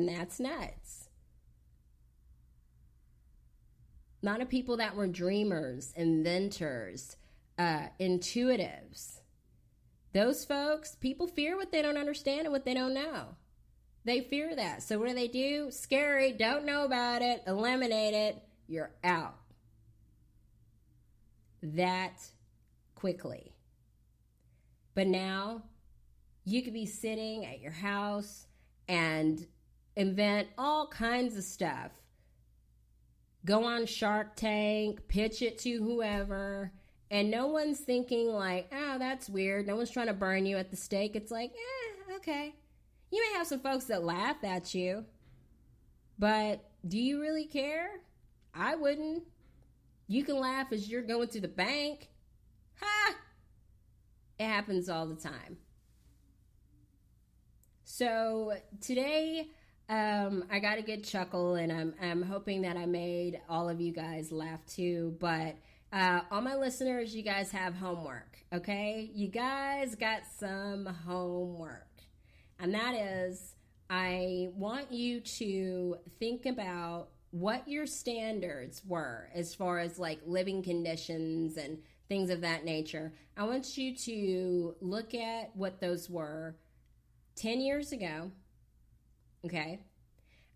And that's nuts. A lot of people that were dreamers, inventors, intuitives. Those folks, people fear what they don't understand and what they don't know. They fear that. So what do? Scary, don't know about it, eliminate it, you're out. That quickly. But now, you could be sitting at your house and invent all kinds of stuff. Go on Shark Tank, pitch it to whoever, and no one's thinking like, oh, that's weird. No one's trying to burn you at the stake. It's like, okay. You may have some folks that laugh at you, but do you really care? I wouldn't. You can laugh as you're going to the bank. Ha! It happens all the time. So today, I got a good chuckle, and I'm hoping that I made all of you guys laugh too. But all my listeners, you guys have homework, okay? You guys got some homework. And that is, I want you to think about what your standards were as far as like living conditions and things of that nature. I want you to look at what those were 10 years ago, okay?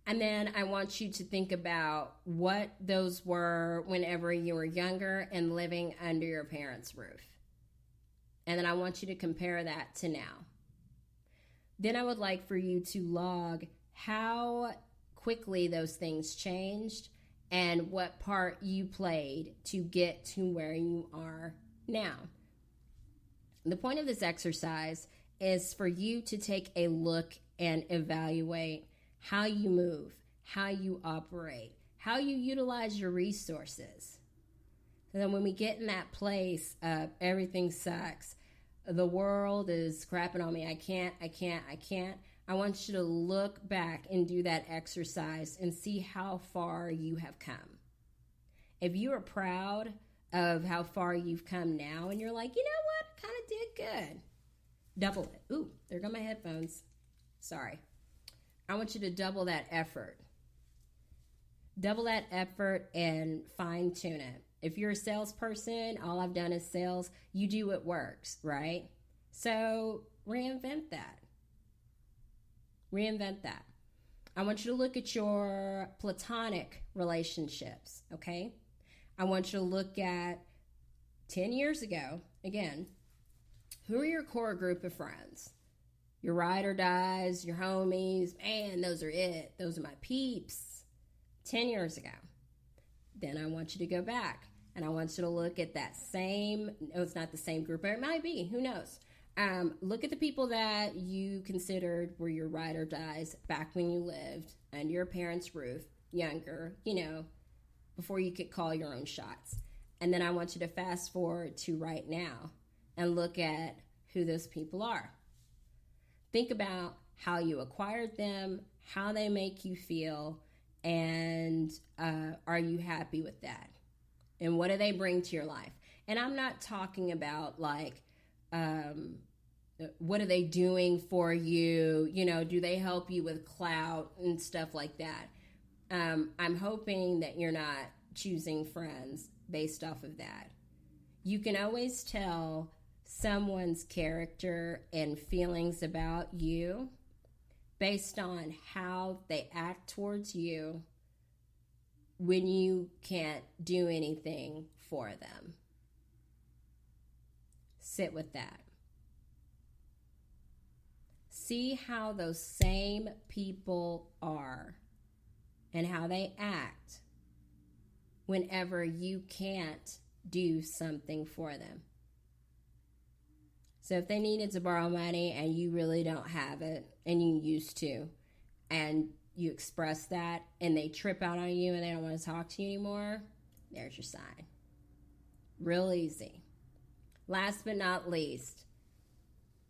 And then I want you to think about what those were whenever you were younger and living under your parents' roof. And then I want you to compare that to now. Then I would like for you to log how quickly those things changed and what part you played to get to where you are now. The point of this exercise is for you to take a look and evaluate how you move, how you operate, how you utilize your resources. And then when we get in that place of everything sucks, the world is crapping on me, I can't, I want you to look back and do that exercise and see how far you have come. If you are proud of how far you've come now and you're like, you know what, I kind of did good, double it. Ooh, there go my headphones. Sorry. I want you to double that effort. Double that effort and fine tune it. If you're a salesperson, all I've done is sales, you do what works, right? So reinvent that. Reinvent that. I want you to look at your platonic relationships, okay? I want you to look at 10 years ago, again, who are your core group of friends? Your ride or dies, your homies, man, those are it. Those are my peeps. 10 years ago. Then I want you to go back and I want you to look at that same, no, it's not the same group, but it might be, who knows? Look at the people that you considered were your ride or dies back when you lived under your parents' roof, younger, before you could call your own shots. And then I want you to fast forward to right now and look at who those people are. Think about how you acquired them, how they make you feel, and are you happy with that? And what do they bring to your life? And I'm not talking about like, what are they doing for you? Do they help you with clout and stuff like that? I'm hoping that you're not choosing friends based off of that. You can always tell someone's character and feelings about you based on how they act towards you when you can't do anything for them. Sit with that. See how those same people are and how they act whenever you can't do something for them. So if they needed to borrow money and you really don't have it and you used to, and you express that and they trip out on you and they don't want to talk to you anymore, there's your sign. Real easy. Last but not least,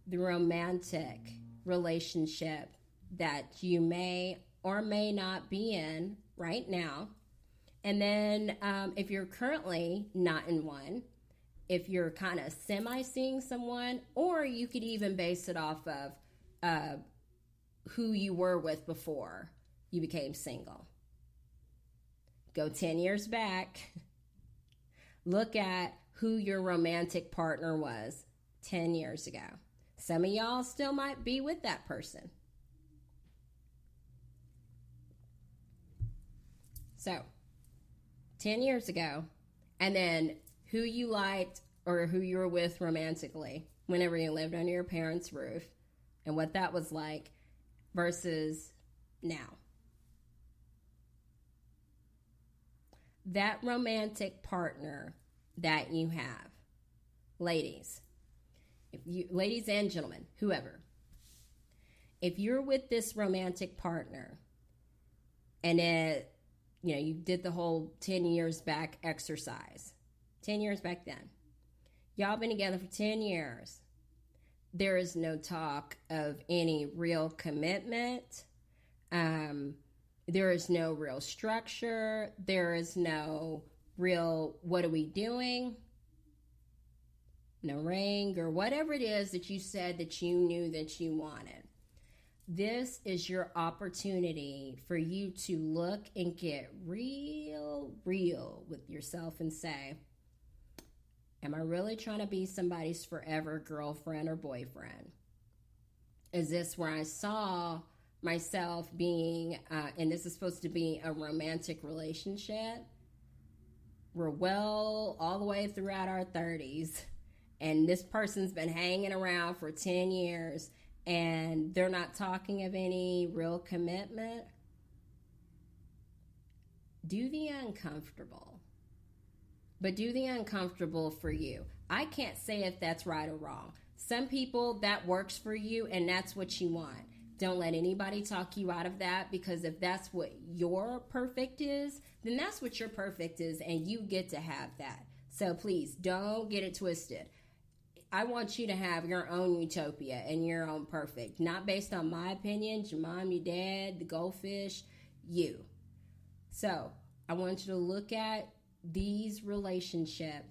the romantic relationship that you may or may not be in right now. And then if you're currently not in one, if you're kind of semi-seeing someone, or you could even base it off of who you were with before. you became single. Go 10 years back. Look at who your romantic partner was 10 years ago. Some of y'all still might be with that person. So, 10 years ago, and then who you liked or who you were with romantically whenever you lived under your parents' roof and what that was like versus now. That romantic partner that you have, ladies and gentlemen, whoever, if you're with this romantic partner and you did the whole 10 years back exercise, 10 years back then, y'all been together for 10 years, there is no talk of any real commitment. There is no real structure. There is no real, what are we doing? No ring or whatever it is that you said that you knew that you wanted. This is your opportunity for you to look and get real with yourself and say, am I really trying to be somebody's forever girlfriend or boyfriend? Is this where I saw myself being, and this is supposed to be a romantic relationship? We're well all the way throughout our 30s, and this person's been hanging around for 10 years, and they're not talking of any real commitment. Do the uncomfortable, but do the uncomfortable for you. I can't say if that's right or wrong. Some people, that works for you, and that's what you want. Don't let anybody talk you out of that, because if that's what your perfect is, then that's what your perfect is, and you get to have that. So please don't get it twisted. I want you to have your own utopia and your own perfect, not based on my opinions, your mom, your dad, the goldfish, you. So I want you to look at these relationships,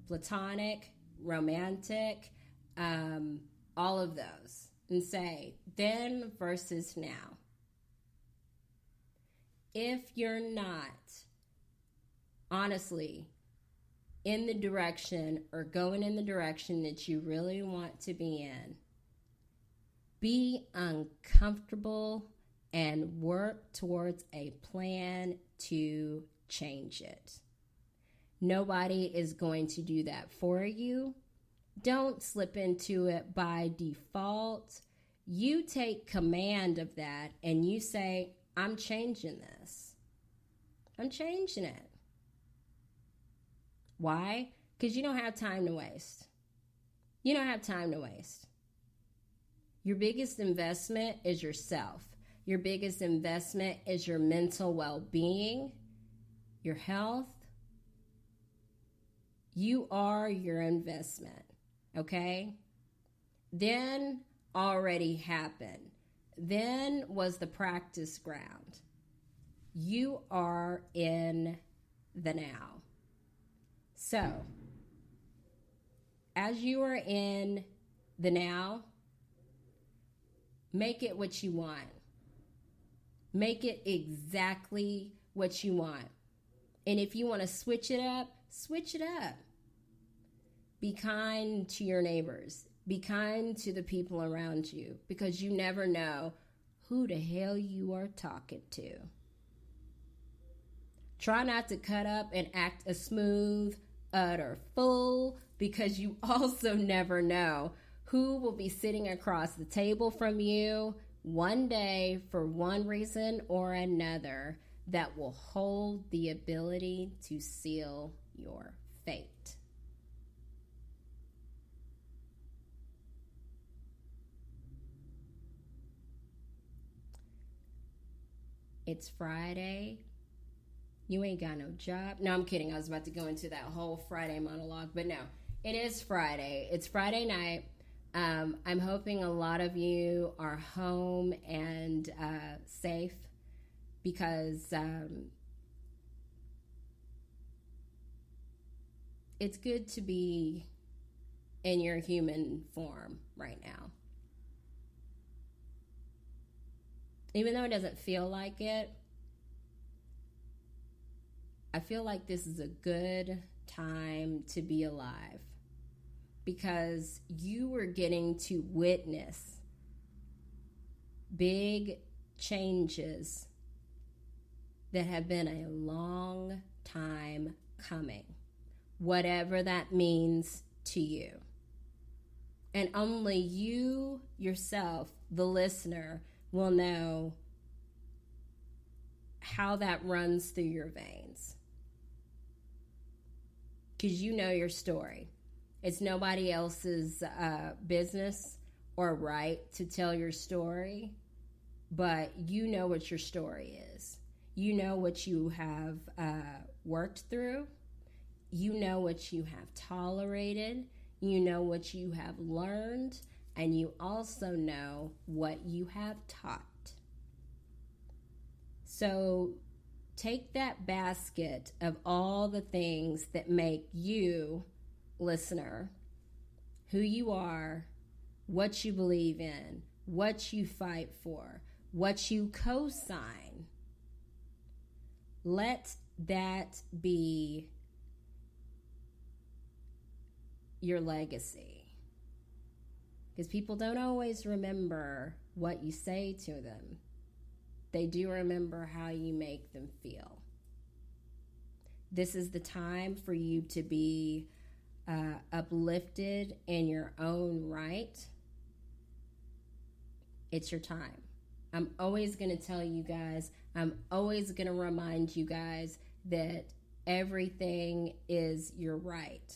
platonic, romantic, all of those, and say, then versus now. If you're not honestly in the direction or going in the direction that you really want to be uncomfortable and work towards a plan to change it. Nobody is going to do that for you. Don't slip into it by default. You take command of that and you say, I'm changing this. I'm changing it. Why? Because you don't have time to waste. You don't have time to waste. Your biggest investment is yourself. Your biggest investment is your mental well-being, your health. You are your investment, okay? Then already happened. Then was the practice ground. You are in the now. So, as you are in the now, make it what you want. Make it exactly what you want. And if you want to switch it up, switch it up. Be kind to your neighbors. Be kind to the people around you, because you never know who the hell you are talking to. Try not to cut up and act a smooth, utter fool, because you also never know who will be sitting across the table from you one day for one reason or another that will hold the ability to seal your fate. It's Friday. You ain't got no job. No, I'm kidding. I was about to go into that whole Friday monologue, but no, it is Friday. It's Friday night. I'm hoping a lot of you are home and safe, because it's good to be in your human form right now. Even though it doesn't feel like it, I feel like this is a good time to be alive, because you are getting to witness big changes that have been a long time coming, whatever that means to you. And only you yourself, the listener, will know how that runs through your veins, because you know your story. It's nobody else's business or right to tell your story, but you know what your story is. You know what you have worked through. You know what you have tolerated. You know what you have learned. And you also know what you have taught. So take that basket of all the things that make you, listener, who you are, what you believe in, what you fight for, what you co-sign. Let that be your legacy. Because people don't always remember what you say to them. They do remember how you make them feel. This is the time for you to be uplifted in your own right. It's your time. I'm always going to tell you guys, I'm always going to remind you guys that everything is your right.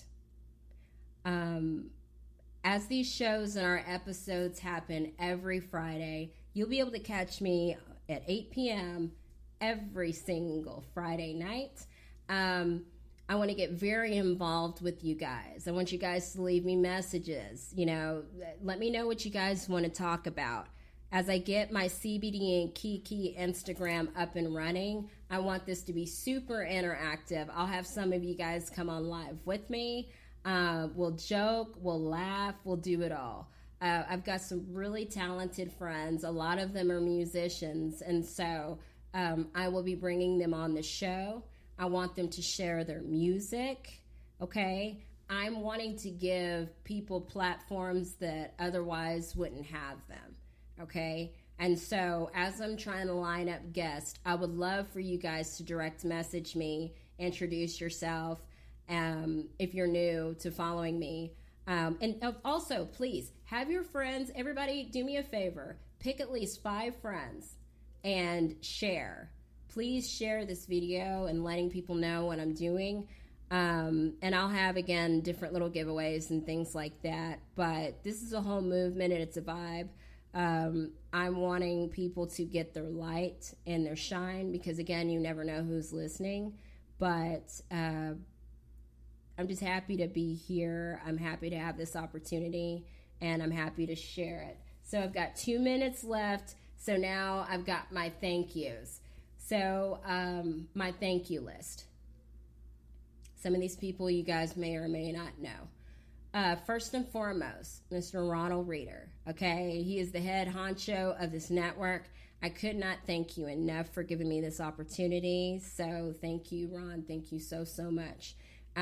As these shows and our episodes happen every Friday, you'll be able to catch me at 8 p.m. every single Friday night. I want to get very involved with you guys. I want you guys to leave me messages. Let me know what you guys want to talk about. As I get my CBD and KEKE Instagram up and running, I want this to be super interactive. I'll have some of you guys come on live with me. We'll joke, we'll laugh, we'll do it all. I've got some really talented friends. A lot of them are musicians, and so I will be bringing them on the show. I want them to share their music, okay? I'm wanting to give people platforms that otherwise wouldn't have them, okay? And so as I'm trying to line up guests, I would love for you guys to direct message me, introduce yourself, if you're new to following me. And also, please, have your friends, everybody do me a favor, pick at least 5 friends and share. Please share this video and letting people know what I'm doing. And I'll have, again, different little giveaways and things like that. But this is a whole movement and it's a vibe. I'm wanting people to get their light and their shine because, again, you never know who's listening. But I'm just happy to be here. I'm happy to have this opportunity, and I'm happy to share it. So I've got 2 minutes left. So now I've got my thank yous. So my thank you list. Some of these people you guys may or may not know. First and foremost, Mr. Ronald Reeder. Okay, he is the head honcho of this network. I could not thank you enough for giving me this opportunity. So thank you, Ron. Thank you so, so much.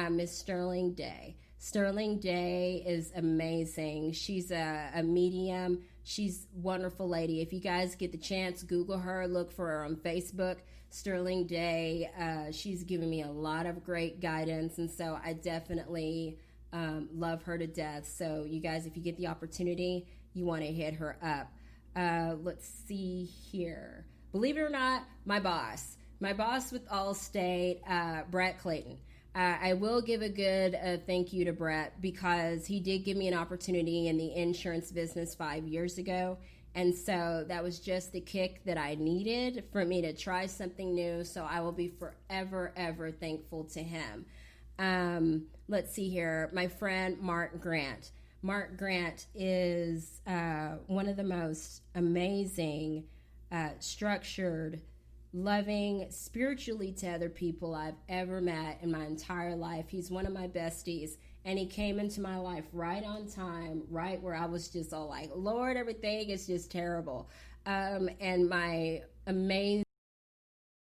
Miss Sterling Day. Sterling Day is amazing. She's a medium. She's a wonderful lady. If you guys get the chance, Google her, look for her on Facebook. Sterling Day, she's given me a lot of great guidance, and so I definitely love her to death. So you guys, if you get the opportunity, you want to hit her up. Let's see here. Believe it or not, my boss with Allstate, Brett Clayton. I will give a good thank you to Brett because he did give me an opportunity in the insurance business 5 years ago. And so that was just the kick that I needed for me to try something new. So I will be forever, ever thankful to him. Let's see here. My friend, Mark Grant. Mark Grant is one of the most amazing, structured, loving, spiritually tethered people I've ever met in my entire life. He's one of my besties, and he came into my life right on time, right where I was just all like, Lord, everything is just terrible. and my amazing